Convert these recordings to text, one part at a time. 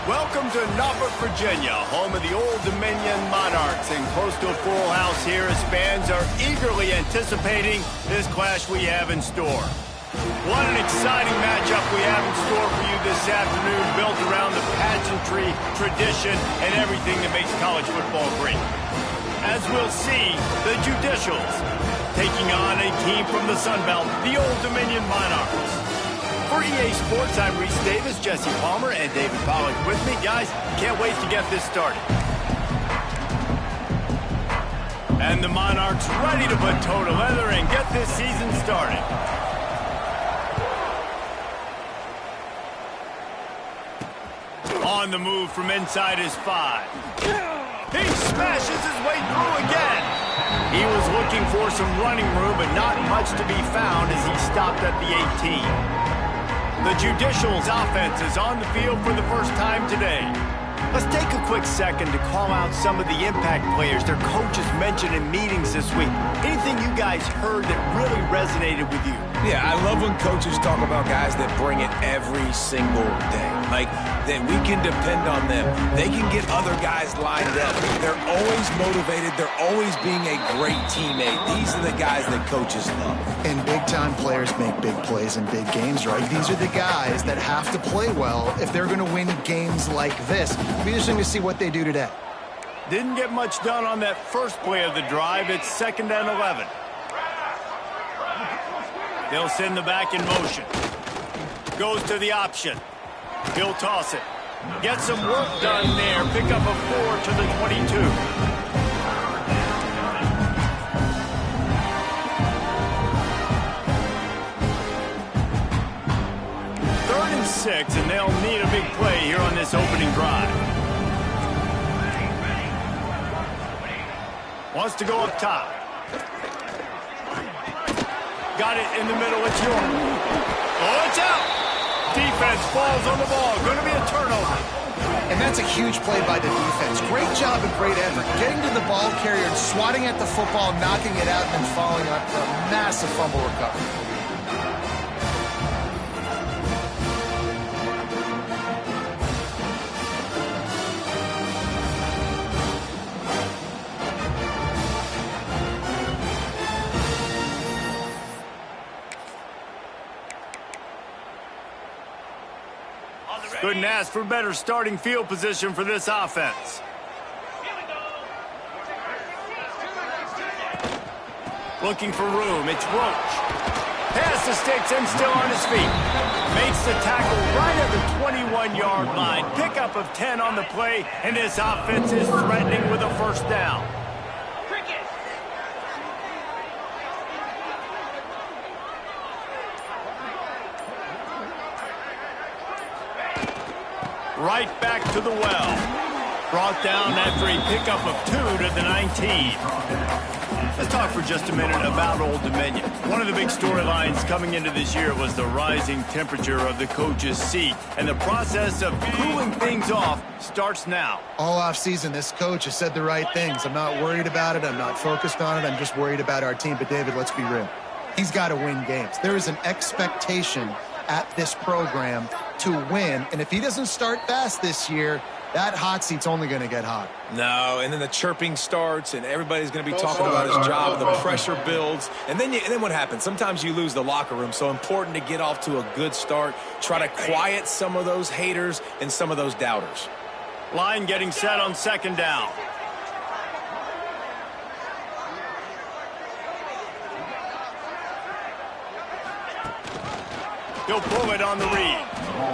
Welcome to Norfolk, Virginia, home of the Old Dominion Monarchs, and close to a full house here as fans are eagerly anticipating this clash we have in store. What an exciting matchup we have in store for you this afternoon, built around the pageantry, tradition, and everything that makes college football great. As we'll see, the Judicials taking on a team from the Sun Belt, the Old Dominion Monarchs. For EA Sports, I'm Reese Davis, Jesse Palmer, and David Pollack with me. Guys, can't wait to get this started. And the Monarchs ready to put toe to leather and get this season started. On the move from inside his 5. He smashes his way through again. He was looking for some running room, but not much to be found as he stopped at the 18. The Judicials offense is on the field for the first time today. Let's take a quick second to call out some of the impact players their coaches mentioned in meetings this week. Anything you guys heard that really resonated with you? Yeah, I love when coaches talk about guys that bring it every single day. Like, that we can depend on them. They can get other guys lined up. They're always motivated. They're always being a great teammate. These are the guys that coaches love. And big-time players make big plays in big games, right? These are the guys that have to play well if they're going to win games like this. It'll be interesting to see what they do today. Didn't get much done on that first play of the drive. It's 2nd and 11. They'll send the back in motion. Goes to the option. He'll toss it. Get some work done there. Pick up a 4 to the 22. Third and 6, and they'll need a big play here on this opening drive. Wants to go up top. Got it in the middle. It's York. Oh, it's out. Defense falls on the ball. Going to be a turnover. And that's a huge play by the defense. Great job and great effort. Getting to the ball carrier and swatting at the football, knocking it out, and then following up for a massive fumble recovery. Couldn't ask for better starting field position for this offense. Looking for room. It's Roach. Pass the sticks and still on his feet. Makes the tackle right at the 21-yard line. Pickup of 10 on the play, and this offense is threatening with a first down. Right back to the well. Brought down after a pickup of 2 to the 19. Let's talk for just a minute about Old Dominion. One of the big storylines coming into this year was the rising temperature of the coach's seat. And the process of cooling things off starts now. All offseason, this coach has said the right things. I'm not worried about it. I'm not focused on it. I'm just worried about our team. But, David, let's be real. He's got to win games. There is an expectation at this program to win, and if he doesn't start fast this year, that hot seat's only going to get hot. No, and then the chirping starts, and everybody's going to be talking about his job. The pressure builds, and then what happens? Sometimes you lose the locker room. So important to get off to a good start. Try to quiet some of those haters and some of those doubters. Line getting set on 2nd down. He'll pull it on the read.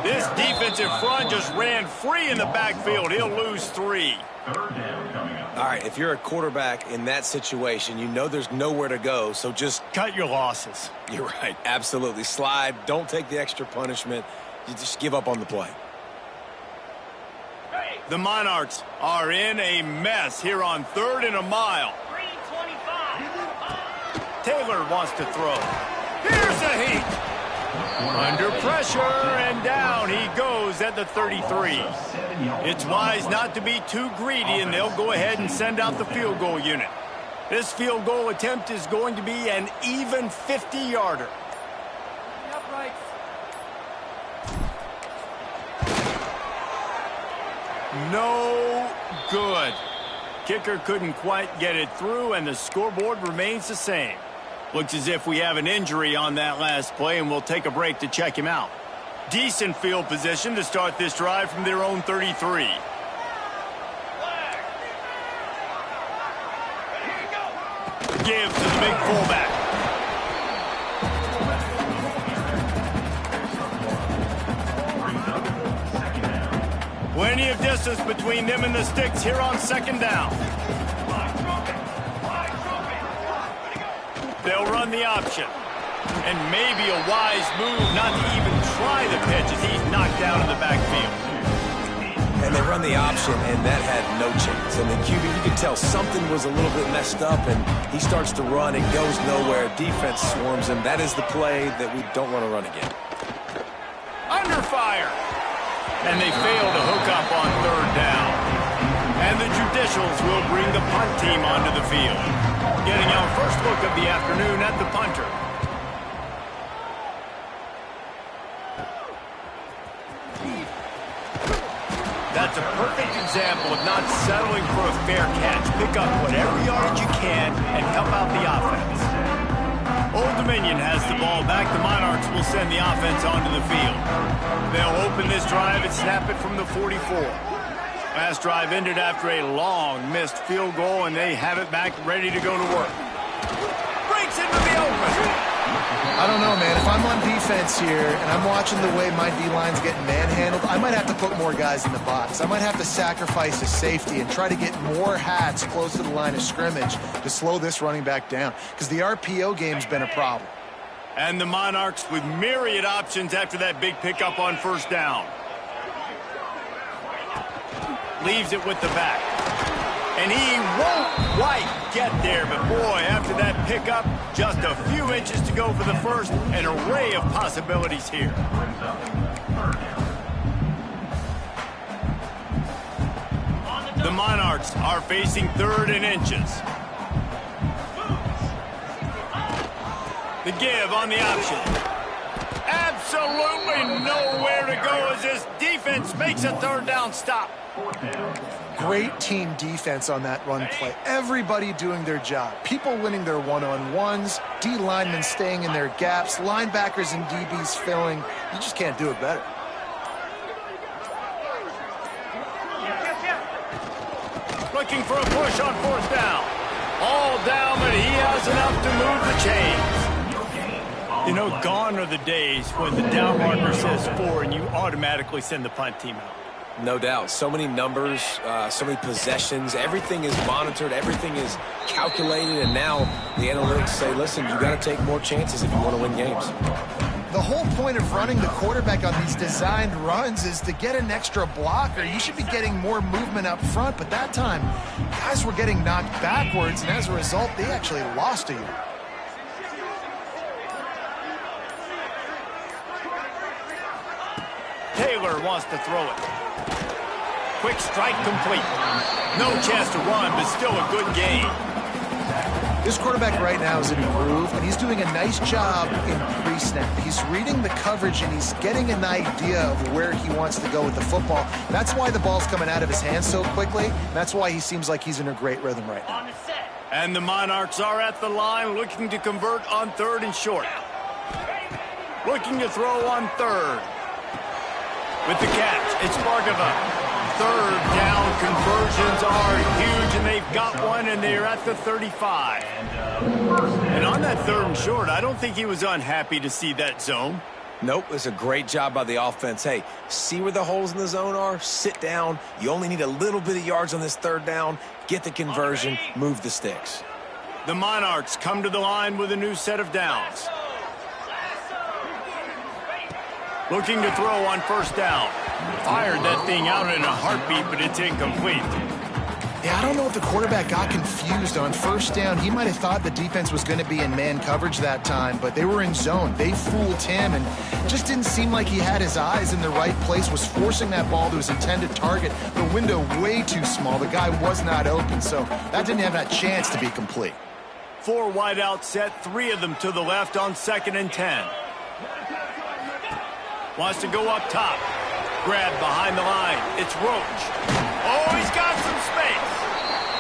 This defensive front just ran free in the backfield. He'll lose 3. All right, if you're a quarterback in that situation, you know there's nowhere to go, so just cut your losses. You're right, absolutely. Slide, don't take the extra punishment. You just give up on the play. The Monarchs are in a mess here on 3rd and a mile. Taylor wants to throw. Here's a heat. Under pressure, and down he goes at the 33. It's wise not to be too greedy, and they'll go ahead and send out the field goal unit. This field goal attempt is going to be an even 50-yarder. No good. Kicker couldn't quite get it through, and the scoreboard remains the same. Looks as if we have an injury on that last play, and we'll take a break to check him out. Decent field position to start this drive from their own 33. Give to the big fullback. Plenty of distance between them and the sticks here on second down. They'll run the option. And maybe a wise move not to even try the pitch as he's knocked down in the backfield. And they run the option, and that had no chance. And the QB, you could tell something was a little bit messed up, and he starts to run and goes nowhere. Defense swarms him. That is the play that we don't want to run again. Under fire. And they fail to hook up on third down. And the Judicials will bring the punt team onto the field. Getting our first look of the afternoon at the punter. That's a perfect example of not settling for a fair catch. Pick up whatever yardage you can and help out the offense. Old Dominion has the ball back. The Monarchs will send the offense onto the field. They'll open this drive and snap it from the 44. Last drive ended after a long missed field goal, and they have it back ready to go to work. Breaks into the open. I don't know, man. If I'm on defense here and I'm watching the way my D-line's getting manhandled, I might have to put more guys in the box. I might have to sacrifice a safety and try to get more hats close to the line of scrimmage to slow this running back down, because the RPO game's been a problem. And the Monarchs with myriad options after that big pickup on first down. Leaves it with the back. And he won't quite get there, but boy, after that pickup, just a few inches to go for the first. An array of possibilities here. The Monarchs are facing third and inches. The give on the option. Absolutely nowhere to go as this defense makes a third down stop. Great team defense on that run play. Everybody doing their job. People winning their one-on-ones, D linemen staying in their gaps, linebackers and DBs filling. You just can't do it better. Looking for a push on fourth down. All down, but he has enough to move the chains. You know, gone are the days when the down marker says 4 and you automatically send the punt team out. No doubt. So many numbers, so many possessions. Everything is monitored. Everything is calculated. And now the analytics say, listen, you got to take more chances if you want to win games. The whole point of running the quarterback on these designed runs is to get an extra blocker. You should be getting more movement up front, but that time, guys were getting knocked backwards, and as a result, they actually lost a yard. Taylor wants to throw it. Quick strike complete. No chance to run, but still a good game. This quarterback right now is in a groove, and he's doing a nice job in pre-snap. He's reading the coverage, and he's getting an idea of where he wants to go with the football. That's why the ball's coming out of his hands so quickly. That's why he seems like he's in a great rhythm right now. And the Monarchs are at the line looking to convert on third and short. Looking to throw on third. With the catch, it's Bargava. Third down conversions are huge, and they've got one, and they're at the 35. And on that third and short, I don't think he was unhappy to see that zone. Nope, it's a great job by the offense. Hey, see where the holes in the zone are? Sit down. You only need a little bit of yards on this third down. Get the conversion, move the sticks. The Monarchs come to the line with a new set of downs. Looking to throw on first down. Fired that thing out in a heartbeat, but it's incomplete. Yeah, I don't know if the quarterback got confused on first down. He might have thought the defense was going to be in man coverage that time, but they were in zone. They fooled him, and just didn't seem like he had his eyes in the right place, was forcing that ball to his intended target. The window way too small. The guy was not open, so that didn't have that chance to be complete. 4 wide out set, 3 of them to the left on 2nd and 10. Wants to go up top. Grab behind the line. It's Roach. Oh, he's got some space.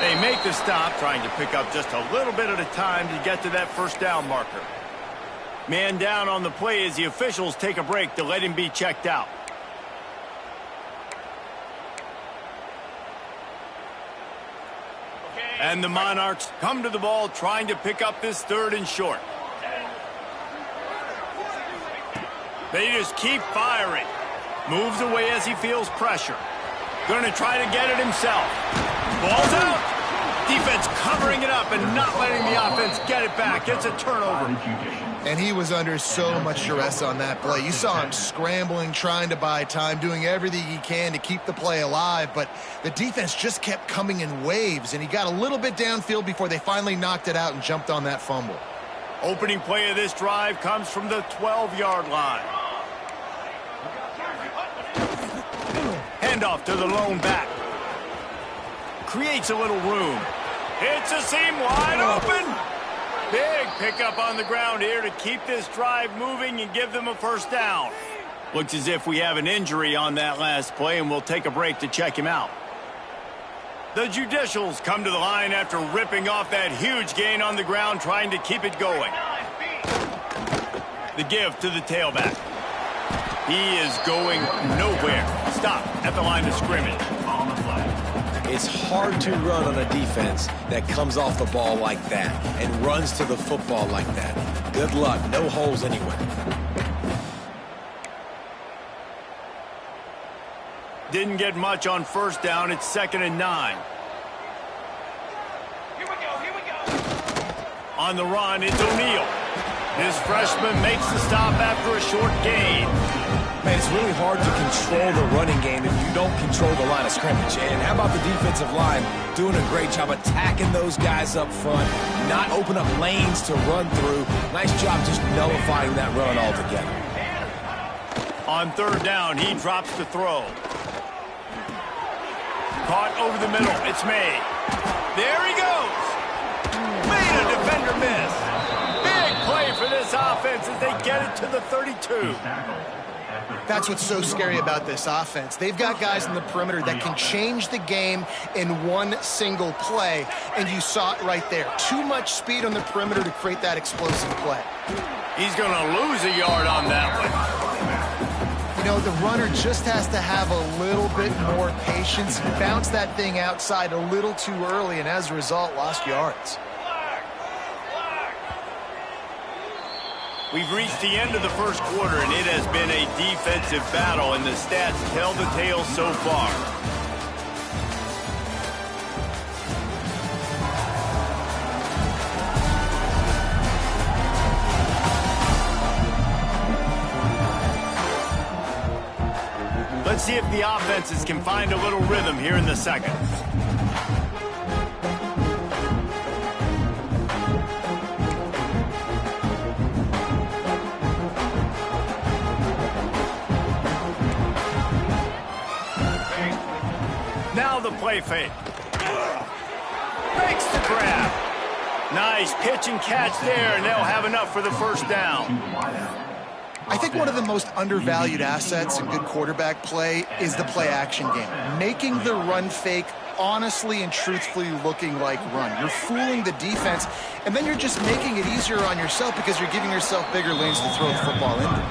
They make the stop, trying to pick up just a little bit at a time to get to that first down marker. Man down on the play as the officials take a break to let him be checked out. And the Monarchs come to the ball trying to pick up this 3rd and short. They just keep firing. Moves away as he feels pressure. Going to try to get it himself. Ball's out. Defense covering it up and not letting the offense get it back. It's a turnover. And he was under so much duress on that play. You saw him scrambling, trying to buy time, doing everything he can to keep the play alive, but the defense just kept coming in waves, and he got a little bit downfield before they finally knocked it out and jumped on that fumble. Opening play of this drive comes from the 12-yard line. Handoff to the lone back. Creates a little room. Hits a seam wide open. Big pickup on the ground here to keep this drive moving and give them a first down. Looks as if we have an injury on that last play, and we'll take a break to check him out. The Judicials come to the line after ripping off that huge gain on the ground, trying to keep it going. The give to the tailback. He is going nowhere. Stop at the line of scrimmage. It's hard to run on a defense that comes off the ball like that and runs to the football like that. Good luck. No holes anyway. Didn't get much on first down. It's 2nd and 9. Here we go. On the run, it's O'Neal. This freshman makes the stop after a short gain. Man, it's really hard to control the running game if you don't control the line of scrimmage. And how about the defensive line doing a great job attacking those guys up front, not open up lanes to run through. Nice job just nullifying that run altogether. On 3rd down, he drops to throw. Caught over the middle. It's May. There he goes. Made a defender miss. Big play for this offense as they get it to the 32. That's what's so scary about this offense. They've got guys in the perimeter that can change the game in one single play, and you saw it right there. Too much speed on the perimeter to create that explosive play. He's going to lose a yard on that one. You know, the runner just has to have a little bit more patience. He bounced that thing outside a little too early, and as a result, lost yards. We've reached the end of the first quarter, and it has been a defensive battle, and the stats tell the tale so far. Let's see if the offenses can find a little rhythm here in the second. Now the play fake. Makes the grab. Nice pitch and catch there, and they'll have enough for the first down. I think one of the most undervalued assets in good quarterback play is the play-action game. Making the run fake honestly and truthfully looking like run. You're fooling the defense, and then you're just making it easier on yourself because you're giving yourself bigger lanes to throw the football into.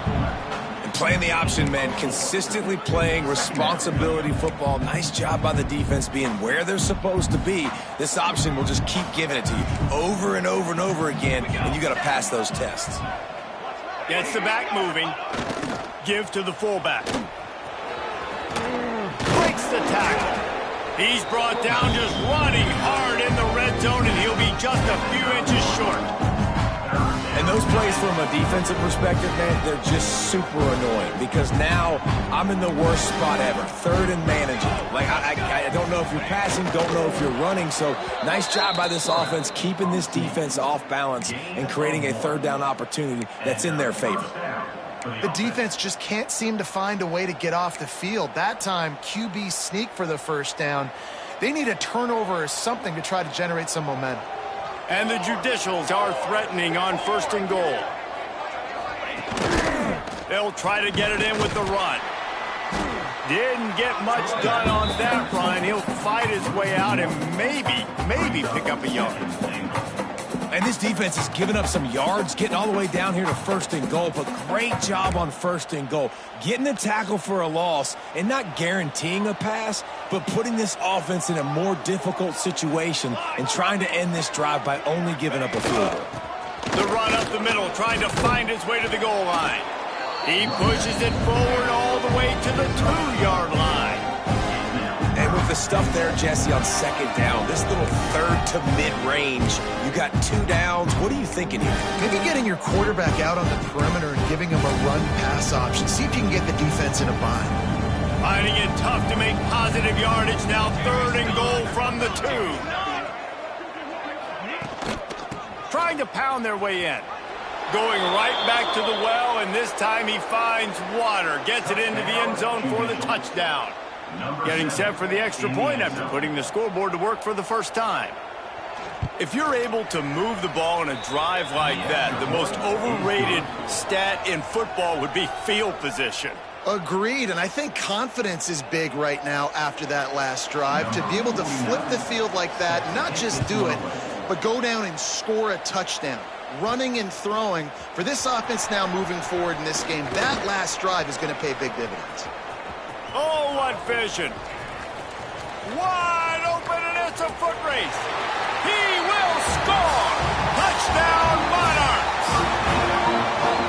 Playing the option, man, consistently playing responsibility football. Nice job by the defense being where they're supposed to be. This option will just keep giving it to you over and over and over again, and you got to pass those tests. Gets the back moving. Give to the fullback. Breaks the tackle. He's brought down just running hard in the red zone, and he'll be just a few inches short. And those plays from a defensive perspective, man, they're just super annoying because now I'm in the worst spot ever, 3rd and manageable. Like, I don't know if you're passing, don't know if you're running, so nice job by this offense keeping this defense off balance and creating a 3rd down opportunity that's in their favor. The defense just can't seem to find a way to get off the field. That time, QB sneak for the first down. They need a turnover or something to try to generate some momentum. And the Judicials are threatening on 1st and goal. They'll try to get it in with the run. Didn't get much done on that run. He'll fight his way out and maybe pick up a yard. And this defense is giving up some yards, getting all the way down here to 1st and goal, but great job on 1st and goal. Getting the tackle for a loss and not guaranteeing a pass, but putting this offense in a more difficult situation and trying to end this drive by only giving up a field goal. The run up the middle, trying to find his way to the goal line. He pushes it forward all the way to the 2-yard line. And with the stuff there, Jesse, on 2nd down, this little 3rd to mid-range, you got 2 downs. What are you thinking here? Maybe getting your quarterback out on the perimeter and giving him a run-pass option. See if you can get the defense in a bind. Finding it tough to make positive yardage now. 3rd and goal from the 2. Trying to pound their way in. Going right back to the well, and this time he finds water. Gets it into the end zone for the touchdown. Getting set for the extra point after putting the scoreboard to work for the first time. If you're able to move the ball in a drive like that, the most overrated stat in football would be field position. Agreed, and I think confidence is big right now after that last drive. To be able to flip the field like that, not just do it, but go down and score a touchdown. Running and throwing. For this offense now moving forward in this game, that last drive is going to pay big dividends. Oh, what vision. Wide open, and it's a foot race. He will score. Touchdown, Monarchs.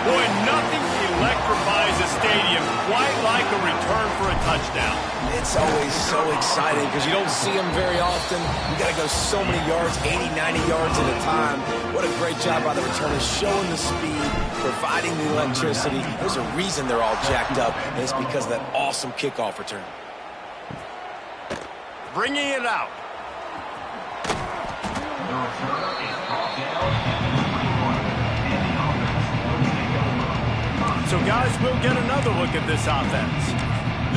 Boy, nothing electrifies a stadium quite like a return for a touchdown. It's always so exciting because you don't see them very often. You got to go so many yards, 80, 90 yards at a time. What a great job by the returners, showing the speed, providing the electricity. There's a reason they're all jacked up, and it's because of that awesome kickoff return. Bringing it out. So, guys, we'll get another look at this offense.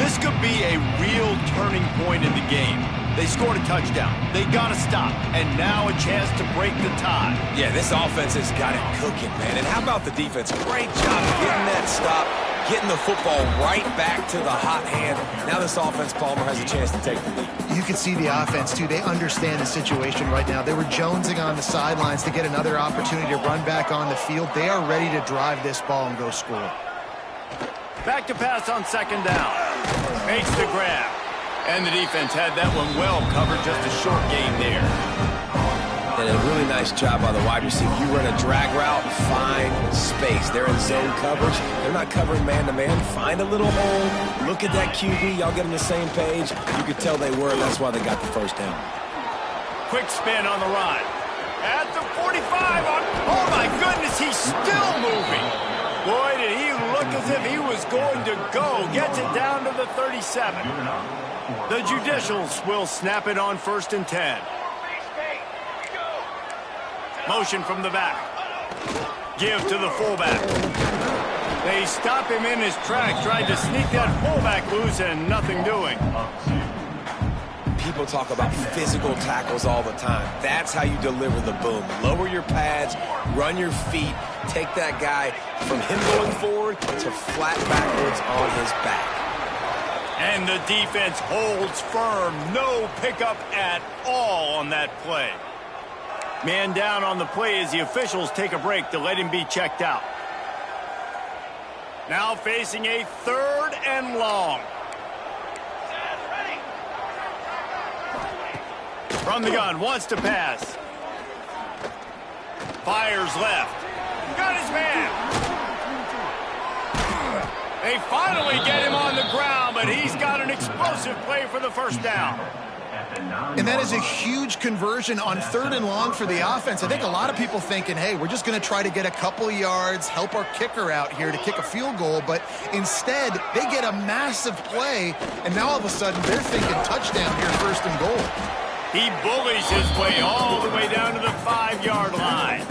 This could be a real turning point in the game. They scored a touchdown. They got to stop. And now a chance to break the tie. Yeah, this offense has got it cooking, man. And how about the defense? Great job getting that stop, getting the football right back to the hot hand. Now this offense, Palmer, has a chance to take the lead. You can see the offense, too. They understand the situation right now. They were jonesing on the sidelines to get another opportunity to run back on the field. They are ready to drive this ball and go score. Back to pass on 2nd down. Makes the grab. And the defense had that one well covered, just a short gain there. And a really nice job by the wide receiver. You run a drag route, find space. They're in zone coverage. They're not covering man-to-man. Find a little hole. Look at that QB. Y'all get on the same page. You could tell they were, and that's why they got the 1st down. Quick spin on the run. At the 45. Oh, my goodness, he's still moving. Boy, did he look as if he was going to go. Gets it down to the 37. The Judicials will snap it on 1st and 10. Motion from the back. Give to the fullback. They stop him in his track. Tried to sneak that fullback loose and nothing doing. People talk about physical tackles all the time. That's how you deliver the boom. Lower your pads, run your feet, take that guy from him going forward to flat backwards on his back. And the defense holds firm. No pickup at all on that play. Man down on the play as the officials take a break to let him be checked out. Now facing a 3rd and long. From the gun, wants to pass. Fires left. Got his man. They finally get him on the ground, but he's got an explosive play for the 1st down. And that is a huge conversion on 3rd and long for the offense. I think a lot of people thinking, hey, we're just going to try to get a couple of yards, help our kicker out here to kick a field goal. But instead, they get a massive play, and now all of a sudden they're thinking touchdown here, 1st and goal. He bullies his way all the way down to the 5-yard line.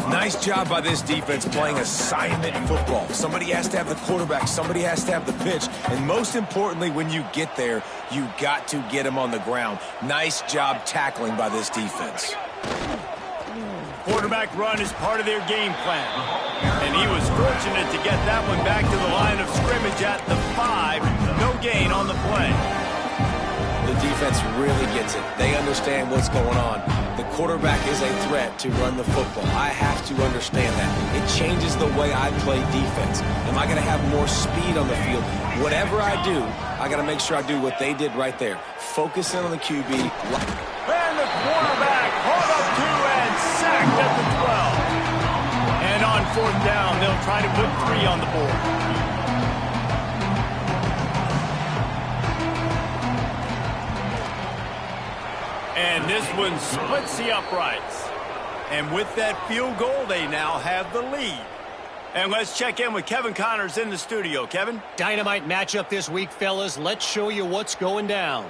Nice job by this defense playing assignment football. Somebody has to have the quarterback. Somebody has to have the pitch. And most importantly, when you get there, you got to get him on the ground. Nice job tackling by this defense. Quarterback run is part of their game plan. And he was fortunate to get that one back to the line of scrimmage at the 5. No gain on the play. The defense really gets it. They understand what's going on. The quarterback is a threat to run the football. I have to understand that. It changes the way I play defense. Am I going to have more speed on the field? Whatever I do, I got to make sure I do what they did right there. Focus in on the QB. And the quarterback hauled up 2 and sacked at the 12. And on 4th down, they'll try to put 3 on the board. And this one splits the uprights. And with that field goal, they now have the lead. And let's check in with Kevin Connors in the studio. Kevin? Dynamite matchup this week, fellas. Let's show you what's going down.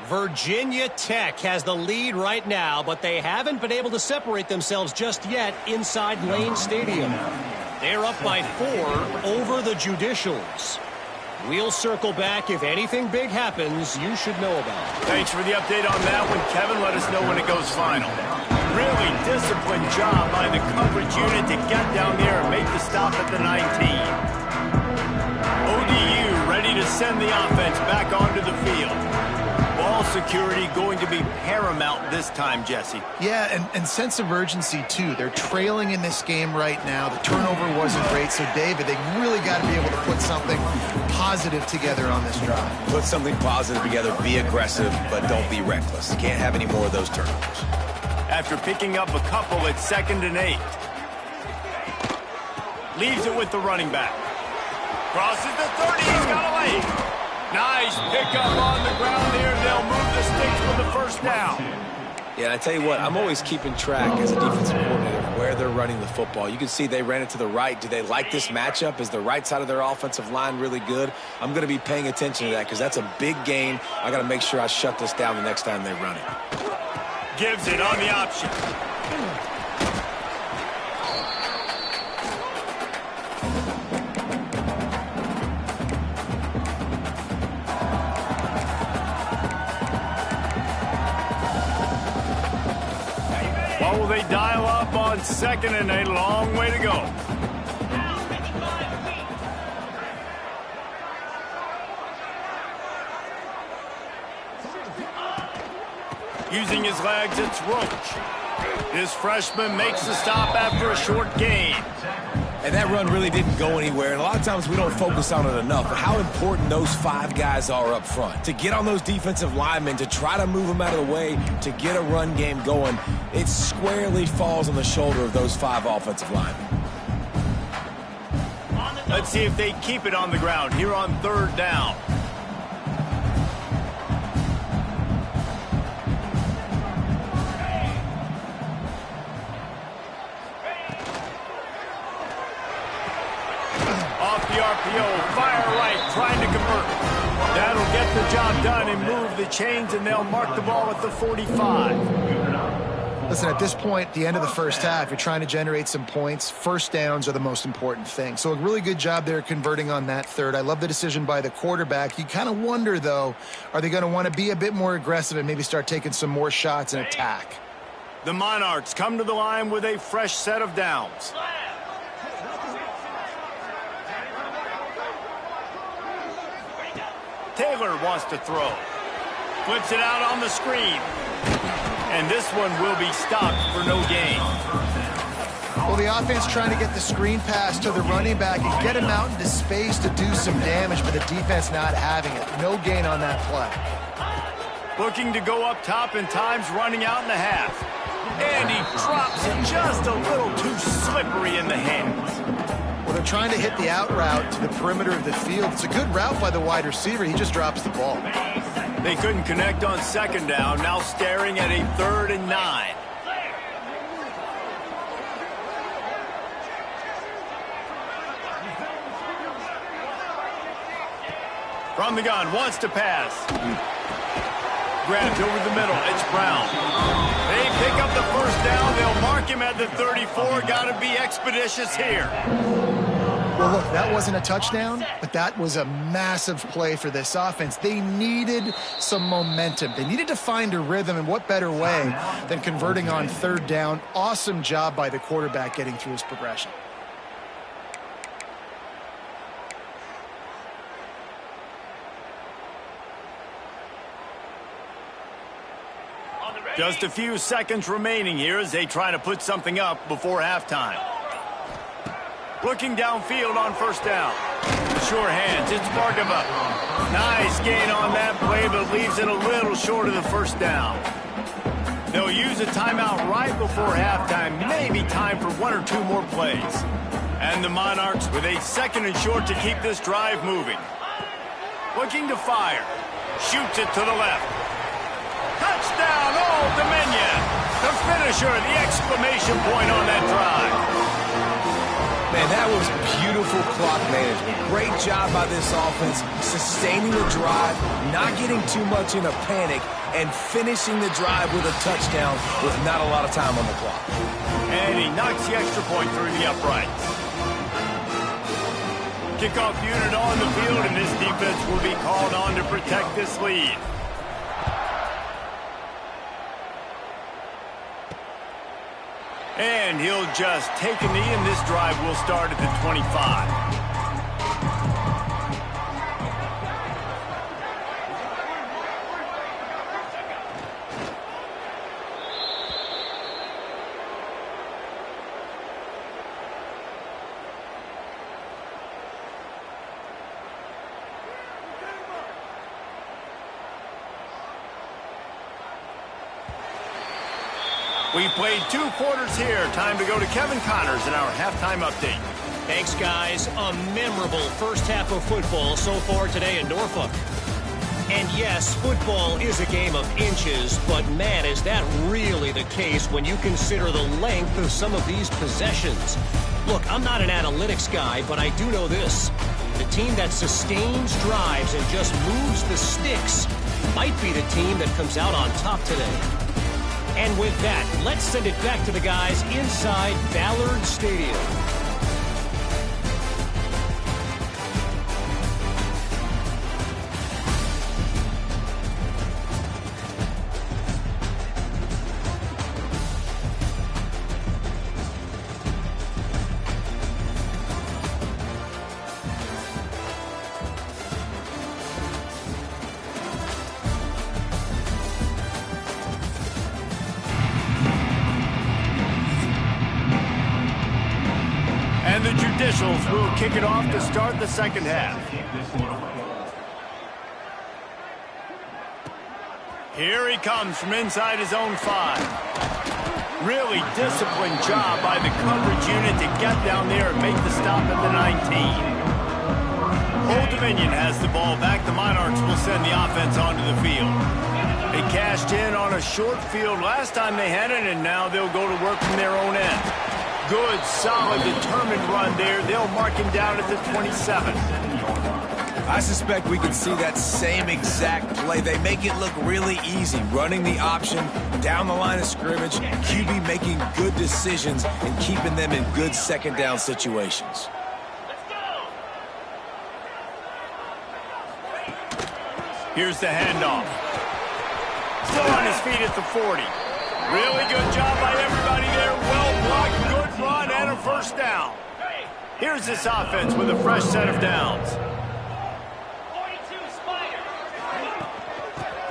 Virginia Tech has the lead right now, but they haven't been able to separate themselves just yet inside Lane Stadium. They're up by 4 over the Judicials. We'll circle back. If anything big happens, you should know about it. Thanks for the update on that one, Kevin. Let us know when it goes final. Really disciplined job by the coverage unit to get down there and make the stop at the 19. ODU ready to send the offense back onto the field. Ball security going to be paramount this time, Jesse. Yeah, and sense of urgency, too. They're trailing in this game right now. The turnover wasn't great, so, David, they really got to be able to put something positive together on this drive. Put something positive together, be aggressive, but don't be reckless. Can't have any more of those turnovers. After picking up a couple, it's 2nd and 8. Leaves it with the running back. Crosses the 30, he's got away. Nice pickup on the ground there. They'll move the sticks for the 1st down. Yeah, and I tell you what, I'm always keeping track as a defensive coordinator of where they're running the football. You can see they ran it to the right. Do they like this matchup? Is the right side of their offensive line really good? I'm going to be paying attention to that because that's a big gain. I got to make sure I shut this down the next time they run it. Gives it on the option. What will they dial up on 2nd and 8? Long way to go. Using his legs, it's Roach. This freshman makes the stop after a short gain. And that run really didn't go anywhere, and a lot of times we don't focus on it enough, but how important those 5 guys are up front. To get on those defensive linemen, to try to move them out of the way, to get a run game going, it squarely falls on the shoulder of those 5 offensive linemen. Let's see if they keep it on the ground here on 3rd down. Off the RPO, fire right, trying to convert. That'll get the job done and move the chains, and they'll mark the ball at the 45. Listen, at this point, at the end of the 1st half, you're trying to generate some points. 1st downs are the most important thing. So a really good job there converting on that 3rd. I love the decision by the quarterback. You kind of wonder, though, are they going to want to be a bit more aggressive and maybe start taking some more shots and attack? The Monarchs come to the line with a fresh set of downs. Taylor wants to throw. Flips it out on the screen. And this one will be stopped for no gain. Well, the offense trying to get the screen pass to the running back and get him out into space to do some damage, but the defense not having it. No gain on that play. Looking to go up top in times, running out in the half. And he drops it just a little too slippery in the hands. Well, they're trying to hit the out route to the perimeter of the field. It's a good route by the wide receiver. He just drops the ball. They couldn't connect on 2nd down. Now staring at a 3rd and 9. From the gun, wants to pass. Grabbed over the middle. It's Brown. They pick up the 1st down. They'll mark him at the 34. Got to be expeditious here. Well, look, that wasn't a touchdown, but that was a massive play for this offense. They needed some momentum. They needed to find a rhythm, and what better way than converting on 3rd down. Awesome job by the quarterback getting through his progression. Just a few seconds remaining here as they try to put something up before halftime. Looking downfield on first down. Sure hands, it's Bargava. Nice gain on that play, but leaves it a little short of the first down. They'll use a timeout right before halftime, maybe time for one or two more plays. And the Monarchs with a second and short to keep this drive moving. Looking to fire. Shoots it to the left. Touchdown, Old Dominion! The finisher, the exclamation point on that drive. Man, that was beautiful clock management. Great job by this offense, sustaining the drive, not getting too much in a panic, and finishing the drive with a touchdown with not a lot of time on the clock. And he knocks the extra point through the uprights. Kickoff unit on the field, and this defense will be called on to protect this lead. And he'll just take a knee, and this drive will start at the 25. We've played 2 quarters here. Time to go to Kevin Connors in our halftime update. Thanks, guys. A memorable first half of football so far today in Norfolk. And yes, football is a game of inches, but man, is that really the case when you consider the length of some of these possessions. Look, I'm not an analytics guy, but I do know this. The team that sustains drives and just moves the sticks might be the team that comes out on top today. And with that, let's send it back to the guys inside Ballard Stadium. And the Judicials will kick it off to start the second half. Here he comes from inside his own 5. Really disciplined job by the coverage unit to get down there and make the stop at the 19. Old Dominion has the ball back. The Monarchs will send the offense onto the field. They cashed in on a short field last time they had it, and now they'll go to work from their own end. Good, solid, determined run there. They'll mark him down at the 27. I suspect we can see that same exact play. They make it look really easy, running the option down the line of scrimmage, QB making good decisions and keeping them in good second down situations. Here's the handoff. Still on his feet at the 40. Really good job by everybody there. Well blocked, good run, and a first down. Here's this offense with a fresh set of downs.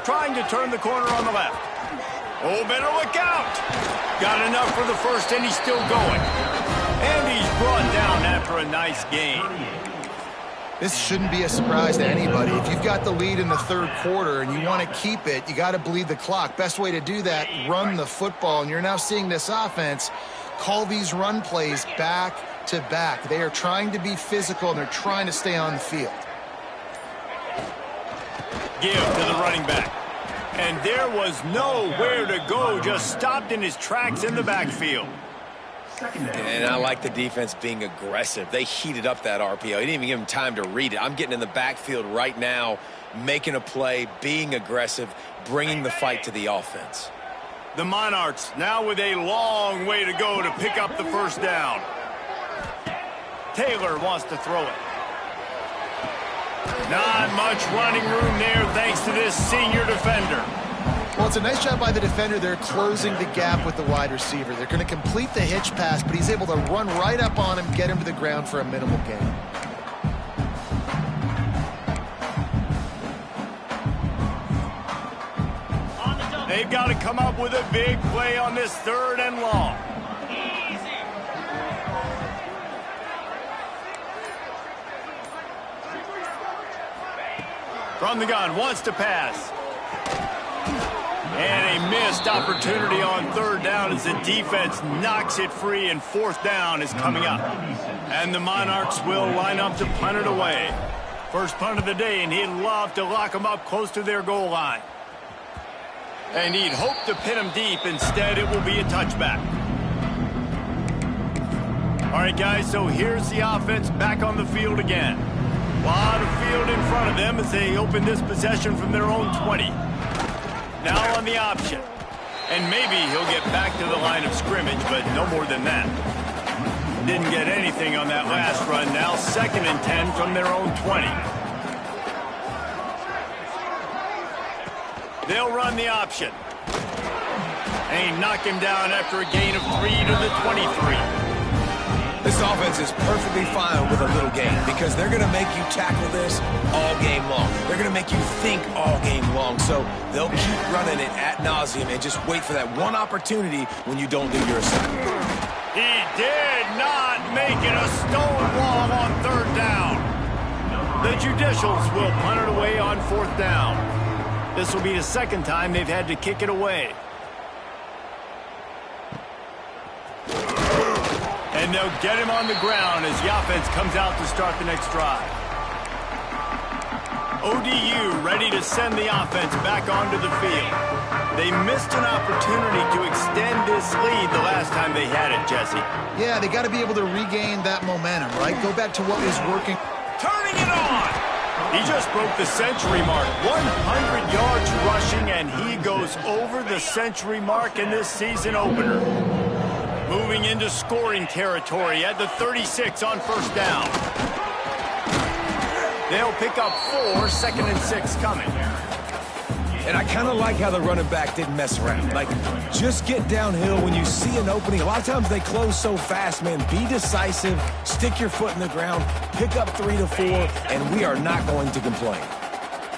Trying to turn the corner on the left. Oh, better look out. Got enough for the first, and he's still going. And he's brought down after a nice gain. This shouldn't be a surprise to anybody. If you've got the lead in the third quarter and you want to keep it, you got to bleed the clock. Best way to do that, run the football. And you're now seeing this offense call these run plays back to back. They are trying to be physical, and they're trying to stay on the field. Give to the running back. And there was nowhere to go, just stopped in his tracks in the backfield. And I like the defense being aggressive. They heated up that RPO. He didn't even give him time to read it. I'm getting in the backfield right now, making a play, being aggressive, bringing the fight to the offense. The Monarchs now with a long way to go to pick up the first down. Taylor wants to throw it. Not much running room there thanks to this senior defender. Well, it's a nice job by the defender. They're closing the gap with the wide receiver. They're going to complete the hitch pass, but he's able to run right up on him, get him to the ground for a minimal gain. They've got to come up with a big play on this 3rd and long. From the gun, wants to pass. And a missed opportunity on 3rd down as the defense knocks it free, and 4th down is coming up. And the Monarchs will line up to punt it away. First punt of the day, and he'd love to lock them up close to their goal line. And he'd hope to pin them deep. Instead, it will be a touchback. All right, guys, so here's the offense back on the field again. A lot of field in front of them as they open this possession from their own 20. Now on the option. And maybe he'll get back to the line of scrimmage, but no more than that. Didn't get anything on that last run. Now 2nd and 10 from their own 20. They'll run the option. And he knocked him down after a gain of 3 to the 23. This offense is perfectly fine with a little game because they're going to make you tackle this all game long. They're going to make you think all game long. So they'll keep running it ad nauseum and just wait for that one opportunity when you don't do your assignment. He did not make it a stone wall on 3rd down. The Judicials will punt it away on 4th down. This will be the 2nd time they've had to kick it away. And they'll get him on the ground as the offense comes out to start the next drive. ODU ready to send the offense back onto the field. They missed an opportunity to extend this lead the last time they had it, Jesse. Yeah, they got to be able to regain that momentum, right? Go back to what was working. Turning it on! He just broke the century mark. 100 yards rushing, and he goes over the century mark in this season opener. Moving into scoring territory at the 36 on 1st down. They'll pick up 4, 2nd and 6 coming. And I kind of like how the running back didn't mess around. Like, just get downhill when you see an opening. A lot of times they close so fast, man. Be decisive, stick your foot in the ground, pick up 3 to 4, and we are not going to complain.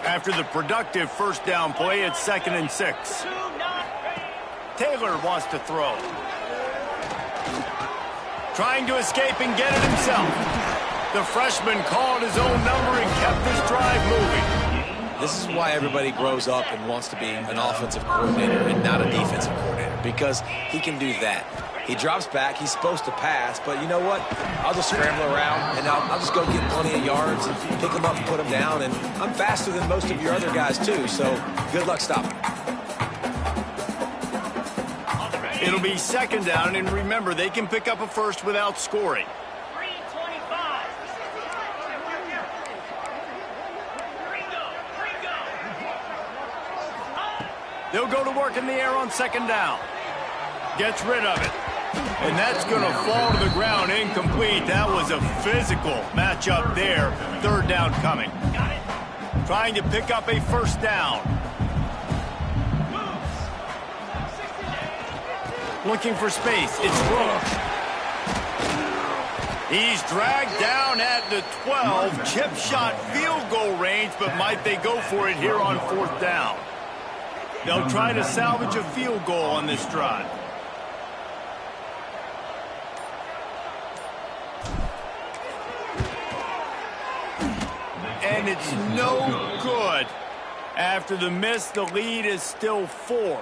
After the productive 1st down play, it's 2nd and 6. Taylor wants to throw. Trying to escape and get it himself. The freshman called his own number and kept this drive moving. This is why everybody grows up and wants to be an offensive coordinator and not a defensive coordinator, because he can do that. He drops back, he's supposed to pass, but you know what? I'll just scramble around, and I'll just go get plenty of yards and pick them up and put them down, and I'm faster than most of your other guys, too, so good luck stopping. It'll be 2nd down, and remember, they can pick up a first without scoring. 3:25. They'll go to work in the air on 2nd down. Gets rid of it. And that's going to fall to the ground incomplete. That was a physical matchup there. 3rd down coming. Trying to pick up a 1st down. Looking for space. It's Brooks. He's dragged down at the 12. Chip shot field goal range, but might they go for it here on 4th down? They'll try to salvage a field goal on this drive. And it's no good. After the miss, the lead is still 4.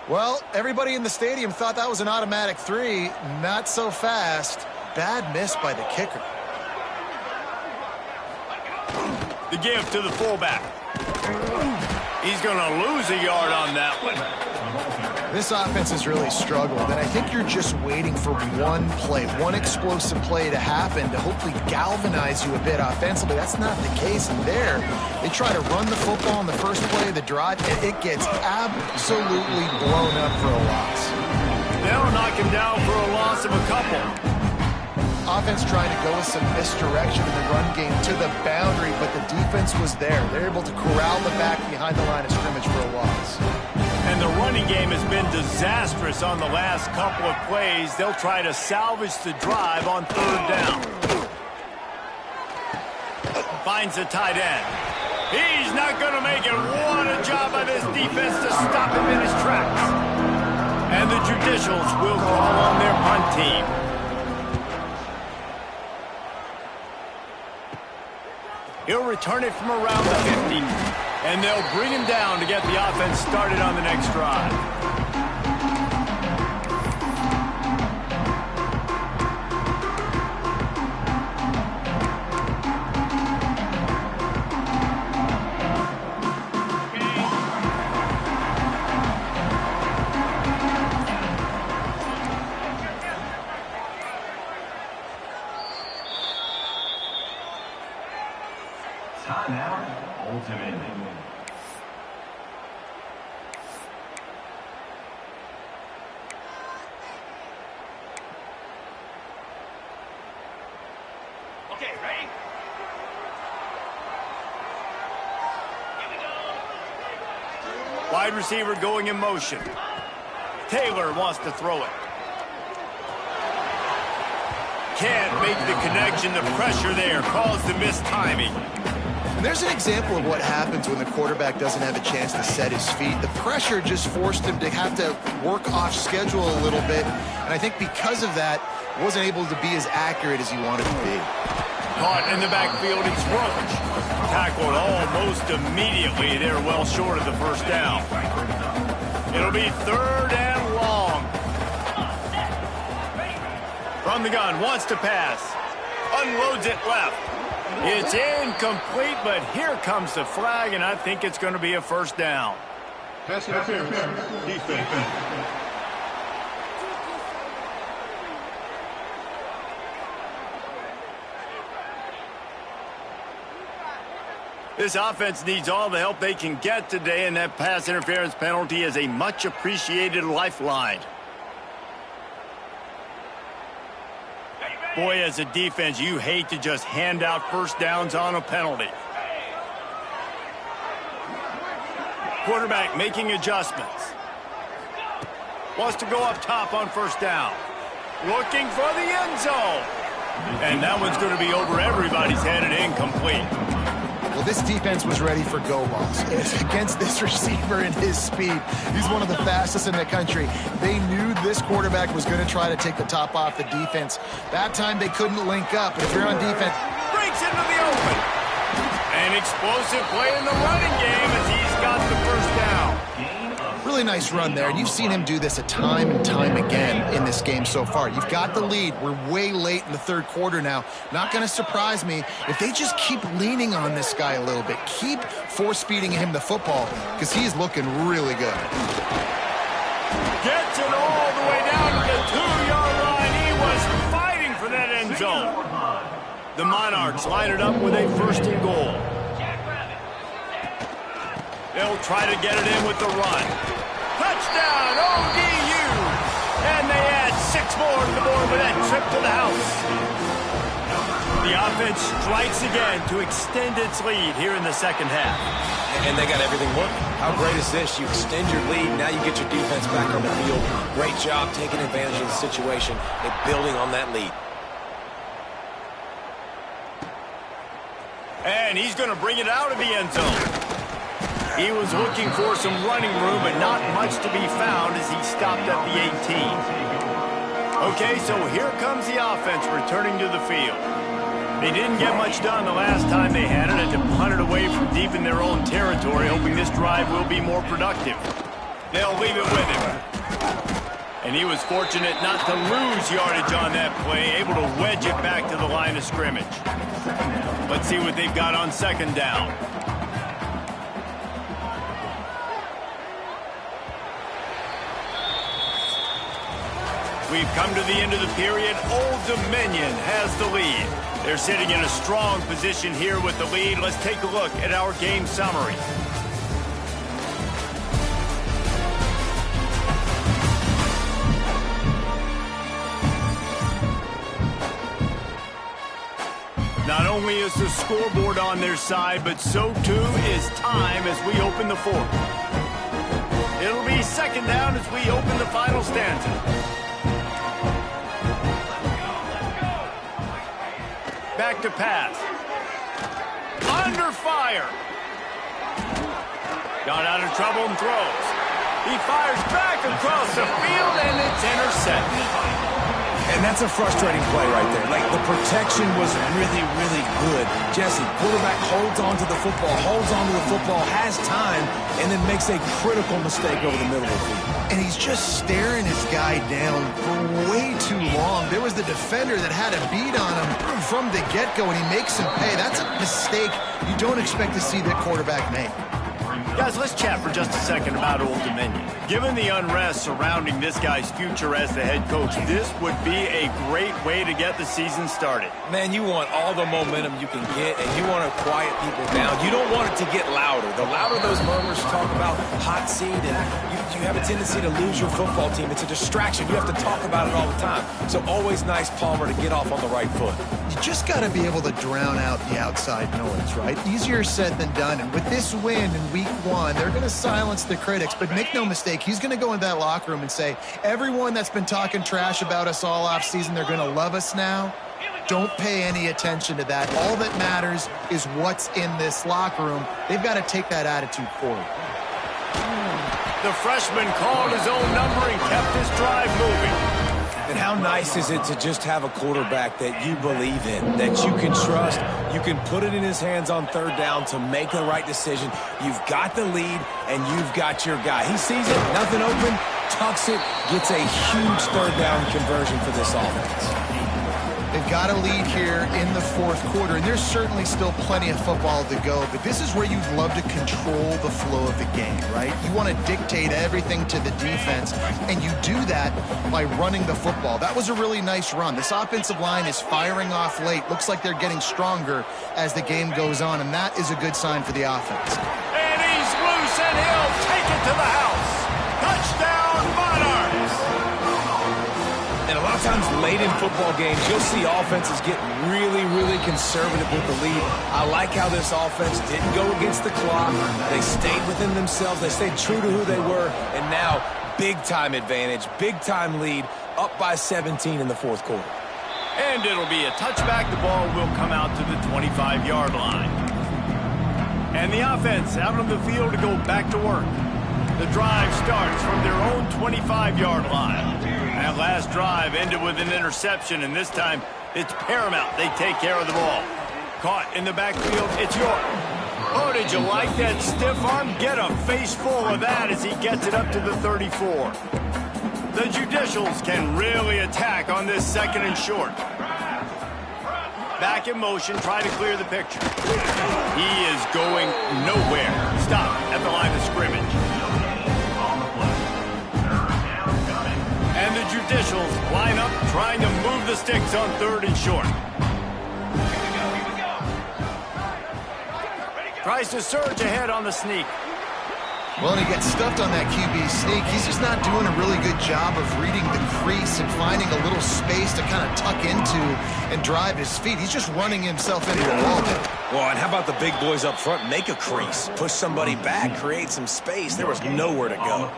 Well, everybody in the stadium thought that was an automatic 3. Not so fast. Bad miss by the kicker. The give to the fullback. He's going to lose a yard on that one. This offense has really struggled, and I think you're just waiting for one play, one explosive play to happen to hopefully galvanize you a bit offensively. That's not the case in there. They try to run the football in the first play of the drive, and it gets absolutely blown up for a loss. They'll knock him down for a loss of a couple. Offense trying to go with some misdirection in the run game to the boundary, but the defense was there. They're able to corral the back behind the line of scrimmage for a loss. And the running game has been disastrous on the last couple of plays. They'll try to salvage the drive on 3rd down. Finds the tight end. He's not going to make it. What a Good job by this defense to stop him in his tracks. And the judicials will call on their punt team. He'll return it from around the 50, and they'll bring him down to get the offense started on the next drive. Timeout, Old Dominion. Okay, ready? Here we go. Wide receiver going in motion. Taylor wants to throw it. Can't make the connection. The pressure there caused the missed timing. And there's an example of what happens when the quarterback doesn't have a chance to set his feet. The pressure just forced him to have to work off schedule a little bit. And I think because of that, wasn't able to be as accurate as he wanted to be. Caught in the backfield, it's Roach. Tackled almost immediately. They're well short of the first down. It'll be 3rd and long. From the gun, wants to pass. Unloads it left. It's incomplete, but here comes the flag, and I think it's going to be a first down. Pass interference. Defense. This offense needs all the help they can get today, and that pass interference penalty is a much-appreciated lifeline. Boy, as a defense, you hate to just hand out first downs on a penalty. Quarterback making adjustments. Wants to go up top on first down. Looking for the end zone. And that one's going to be over everybody's head and incomplete. Well, this defense was ready for go balls. It's against this receiver and his speed. He's one of the fastest in the country. They knew this quarterback was going to try to take the top off the defense. That time they couldn't link up. But if you're on defense, Breaks into the open. An explosive play in the running game as he's got the first down. really nice run there. And you've seen him do this a time and time again in this game so far. You've got the lead. We're way late in the third quarter now. Not going to surprise me if they just keep leaning on this guy a little bit. Keep force-feeding him the football because he's looking really good. Gets it all the way down to the 2-yard line. He was fighting for that end zone. The Monarchs line it up with a 1st and goal. They'll try to get it in with the run. Touchdown, ODU! And they add 6 more to the board with that trip to the house. The offense strikes again to extend its lead here in the second half. And they got everything working. How great is this? You extend your lead, now you get your defense back on the field. Great job taking advantage of the situation and building on that lead. And he's going to bring it out of the end zone. He was looking for some running room, but not much to be found as he stopped at the 18. Okay, so here comes the offense returning to the field. They didn't get much done the last time they had it, and to punt it away from deep in their own territory, hoping this drive will be more productive. They'll leave it with him. And he was fortunate not to lose yardage on that play, able to wedge it back to the line of scrimmage. Let's see what they've got on second down. We've come to the end of the period. Old Dominion has the lead. They're sitting in a strong position here with the lead. Let's take a look at our game summary. Not only is the scoreboard on their side, but so too is time as we open the fourth. It'll be second down as we open the final stanza. Back to pass. Under fire. Got out of trouble and throws. He fires back across the field, and it's intercepted. And that's a frustrating play right there. Like, the protection was really, really good. Jesse, quarterback holds on to the football, has time, and then makes a critical mistake over the middle of the field. And he's just staring his guy down for way too long. There was the defender that had a beat on him from the get-go, and he makes him pay. That's a mistake you don't expect to see the quarterback make. Guys, let's chat for just a second about Old Dominion. Given the unrest surrounding this guy's future as the head coach, this would be a great way to get the season started. Man, you want all the momentum you can get, and you want to quiet people down. You don't want it to get louder. The louder those murmurs talk about hot seat, and you have a tendency to lose your football team. It's a distraction. You have to talk about it all the time. So always nice, Palmer, to get off on the right foot. You just got to be able to drown out the outside noise, right? Easier said than done. And with this win in week 1, they're going to silence the critics. But make no mistake, he's going to go into that locker room and say, everyone that's been talking trash about us all offseason, they're going to love us now. Don't pay any attention to that. All that matters is what's in this locker room. They've got to take that attitude forward. The freshman called his own number and kept his drive moving. And how nice is it to just have a quarterback that you believe in, that you can trust, you can put it in his hands on third down to make the right decision. You've got the lead, and you've got your guy. He sees it, nothing open, tucks it, gets a huge third down conversion for this offense. They've got a lead here in the fourth quarter, and there's certainly still plenty of football to go, but this is where you'd love to control the flow of the game, right? You want to dictate everything to the defense, and you do that by running the football. That was a really nice run. This offensive line is firing off late. Looks like they're getting stronger as the game goes on, and that is a good sign for the offense. And he's loose, and he'll take it to the house. Touchdown, Monarchs! And a lot of times late in football games, you'll see offenses get really, really conservative with the lead. I like how this offense didn't go against the clock. They stayed within themselves. They stayed true to who they were. And now, big-time advantage, big-time lead, up by 17 in the fourth quarter. And it'll be a touchback. The ball will come out to the 25-yard line. And the offense out on the field to go back to work. The drive starts from their own 25-yard line. That last drive ended with an interception, and this time it's paramount they take care of the ball. Caught in the backfield, it's York. Oh, did you like that stiff arm? Get a face full of that as he gets it up to the 34. The Judicials can really attack on this second and short. Back in motion, try to clear the picture. He is going nowhere. Stop at the line of scrimmage. And the Judicials line up trying to move the sticks on third and short. Tries to surge ahead on the sneak. Well, and he gets stuffed on that QB sneak. He's just not doing a really good job of reading the crease and finding a little space to kind of tuck into and drive his feet. He's just running himself into a wall there. Well, and how about the big boys up front? Make a crease, push somebody back, create some space. There was nowhere to go.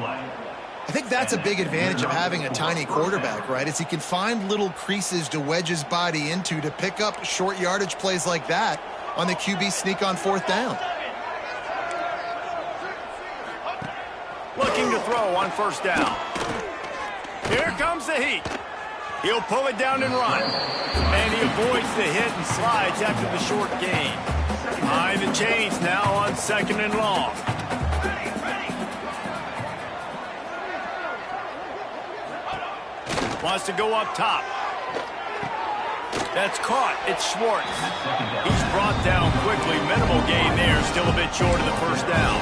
I think that's a big advantage of having a tiny quarterback, right? Is he can find little creases to wedge his body into to pick up short yardage plays like that on the QB sneak on fourth down. Looking to throw on first down. Here comes the heat. He'll pull it down and run. And he avoids the hit and slides after the short gain. Behind the chains now on second and long. Wants to go up top. That's caught. It's Schwartz. He's brought down quickly. Minimal gain there. Still a bit short of the first down.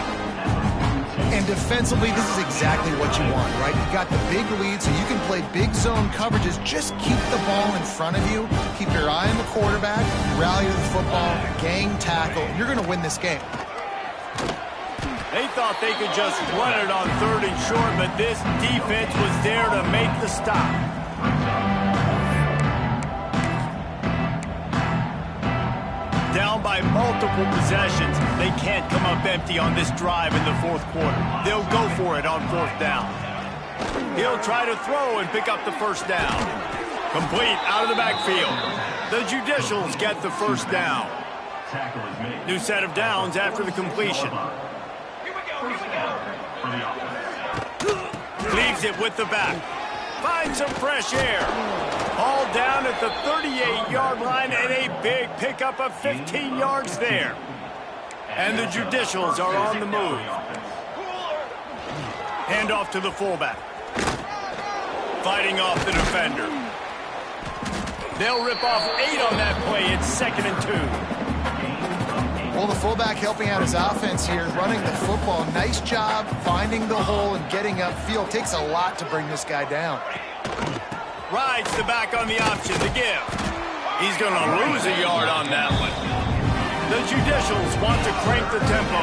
And defensively, this is exactly what you want, right? You've got the big lead, so you can play big zone coverages. Just keep the ball in front of you. Keep your eye on the quarterback. Rally to the football. Gang tackle. You're going to win this game. They thought they could just run it on third and short, but this defense was there to make the stop. Down by multiple possessions. They can't come up empty on this drive in the fourth quarter. They'll go for it on fourth down. He'll try to throw and pick up the first down. Complete out of the backfield. The Judicials get the first down. New set of downs after the completion. First down for the offense. Leaves it with the back. Finds some fresh air. All down at the 38-yard line and a big pickup of 15 yards there. And the Judicials are on the move. Hand off to the fullback. Fighting off the defender. They'll rip off 8 on that play. It's 2nd and 2. Well, the fullback helping out his offense here, running the football. Nice job finding the hole and getting upfield. Takes a lot to bring this guy down. Rides the back on the option to give. He's going to lose a yard on that one. The Judicials want to crank the tempo.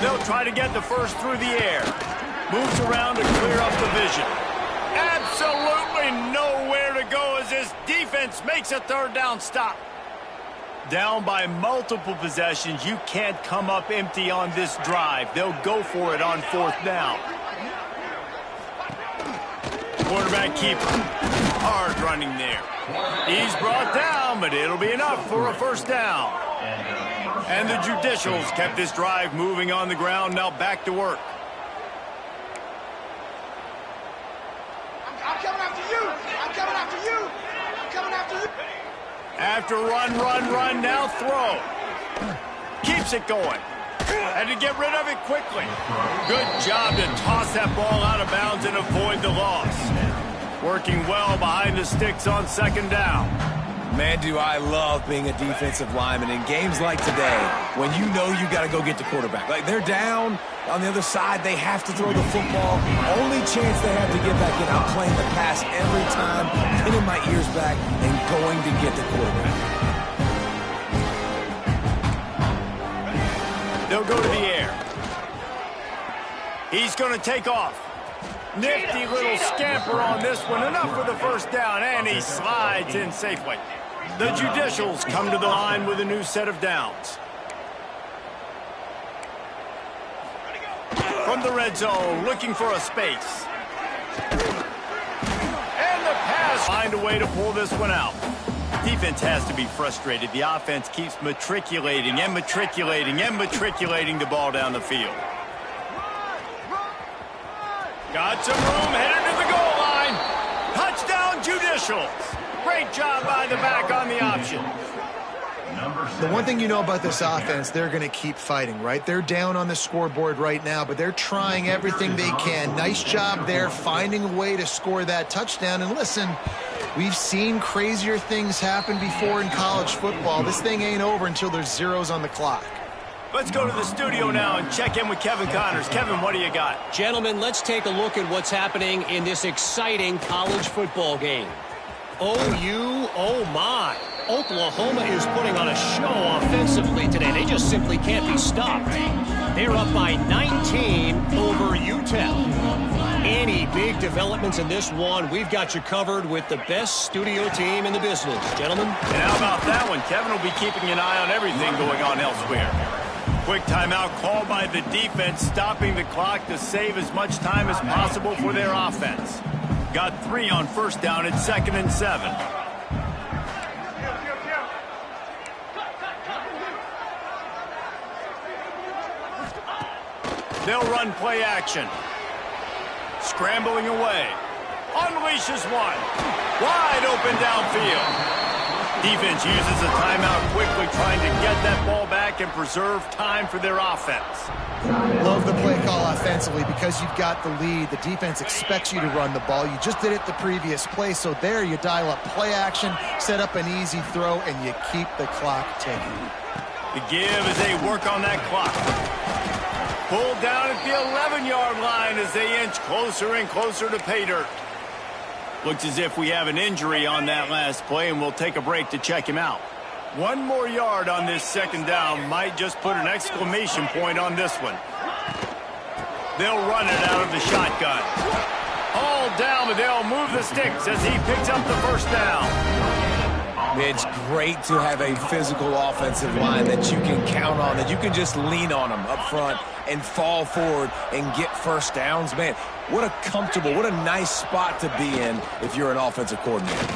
They'll try to get the first through the air. Moves around to clear up the vision. Absolutely nowhere to go as this defense makes a 3rd down stop. Down by multiple possessions, you can't come up empty on this drive. They'll go for it on 4th down. Quarterback keeper. Hard running there. He's brought down, but it'll be enough for a 1st down. And the Judicials kept this drive moving on the ground. Now back to work. I'm coming after you. I'm coming after you. I'm coming after you. After run, now throw. Keeps it going. Had to get rid of it quickly. Good job to toss that ball out of bounds and avoid the loss. Working well behind the sticks on 2nd down. Man, do I love being a defensive lineman in games like today when you know you got to go get the quarterback. Like, they're down on the other side. They have to throw the football. Only chance they have to get back in. I'm playing the pass every time, pinning my ears back and going to get the quarterback. They'll go to the air. He's going to take off. Nifty little scamper on this one. Enough for the 1st down, and he slides in safely. The Judicials come to the line with a new set of downs. From the red zone, looking for a space. And the pass. Find a way to pull this one out. Defense has to be frustrated. The offense keeps matriculating and matriculating and matriculating the ball down the field. Got some room, headed to the goal line. Touchdown, Judicials. Great job by the back on the option. The one thing you know about this offense, they're going to keep fighting, right? They're down on the scoreboard right now, but they're trying everything they can. Nice job there, finding a way to score that touchdown. And listen, we've seen crazier things happen before in college football. This thing ain't over until there's zeros on the clock. Let's go to the studio now and check in with Kevin Connors. Kevin, what do you got? Gentlemen, let's take a look at what's happening in this exciting college football game. OU, oh my. Oklahoma is putting on a show offensively today. They just simply can't be stopped. They're up by 19 over UTEP. Any big developments in this one, we've got you covered with the best studio team in the business. Gentlemen? And how about that one? Kevin will be keeping an eye on everything going on elsewhere. Quick timeout called by the defense, stopping the clock to save as much time as possible for their offense. Got 3 on 1st down at 2nd and 7. They'll run play action. Scrambling away. Unleashes one. Wide open downfield. Defense uses a timeout quickly, trying to get that ball back and preserve time for their offense. Love the play call offensively because you've got the lead. The defense expects you to run the ball. You just did it the previous play, so there you dial up play action, set up an easy throw, and you keep the clock ticking. The give as they work on that clock. Pulled down at the 11-yard line as they inch closer and closer to pay dirt. Looks as if we have an injury on that last play, and we'll take a break to check him out. 1 more yard on this 2nd down might just put an exclamation point on this one. They'll run it out of the shotgun. All down, but they'll move the sticks as he picks up the 1st down. It's great to have a physical offensive line that you can count on, that you can just lean on them up front and fall forward and get 1st downs. Man, what a comfortable, what a nice spot to be in if you're an offensive coordinator.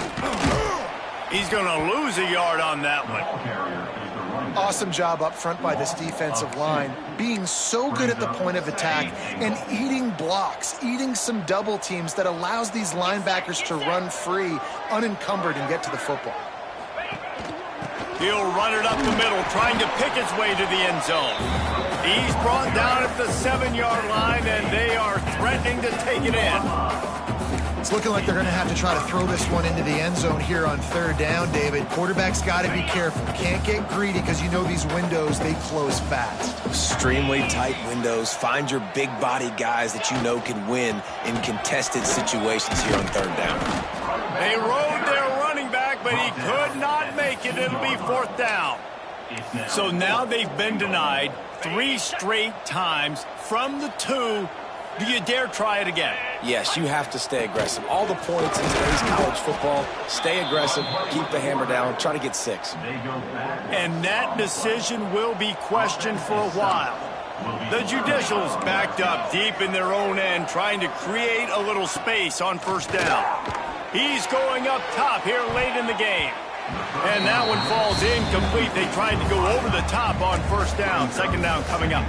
He's going to lose a yard on that one. Awesome job up front by this defensive line, being so good at the point of attack and eating blocks, eating some double teams that allows these linebackers to run free, unencumbered, and get to the football. He'll run it up the middle, trying to pick his way to the end zone. He's brought down at the 7-yard line, and they are threatening to take it in. It's looking like they're going to have to try to throw this one into the end zone here on 3rd down, David. Quarterback's got to be careful. Can't get greedy because you know these windows, they close fast. Extremely tight windows. Find your big body guys that you know can win in contested situations here on 3rd down. They rode their running back, but he could not make it. It'll be 4th down. So now they've been denied 3 straight times from the 2. Do you dare try it again? Yes, you have to stay aggressive. All the points in today's college football, stay aggressive, keep the hammer down, try to get 6. And that decision will be questioned for a while. The judicials backed up deep in their own end, trying to create a little space on 1st down. He's going up top here late in the game. And that one falls incomplete. They tried to go over the top on 1st down. 2nd down coming up.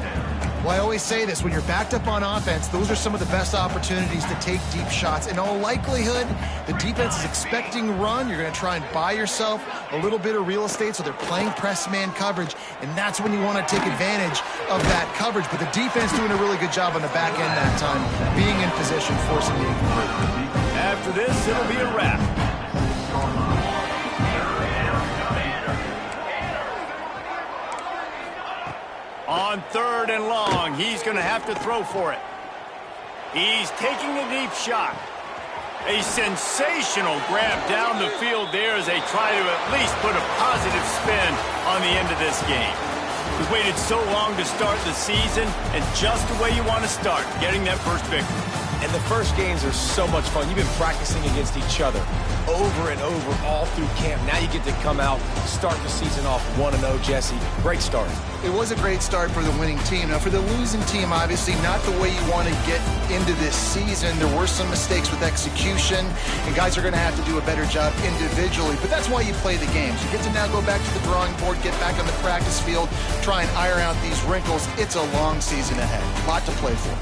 Well, I always say this, when you're backed up on offense, those are some of the best opportunities to take deep shots. In all likelihood, the defense is expecting run. You're going to try and buy yourself a little bit of real estate, so they're playing press man coverage, and that's when you want to take advantage of that coverage. But the defense doing a really good job on the back end that time, being in position, forcing the incomplete. After this, it'll be a wrap. On 3rd and long, he's going to have to throw for it. He's taking a deep shot. A sensational grab down the field there as they try to at least put a positive spin on the end of this game. We've waited so long to start the season, and just the way you want to start, getting that first victory. And the first games are so much fun. You've been practicing against each other over and over all through camp. Now you get to come out, start the season off 1-0, Jesse. Great start. It was a great start for the winning team. Now, for the losing team, obviously not the way you want to get into this season. There were some mistakes with execution, and guys are going to have to do a better job individually. But that's why you play the games. You get to now go back to the drawing board, get back on the practice field, try and iron out these wrinkles. It's a long season ahead. A lot to play for.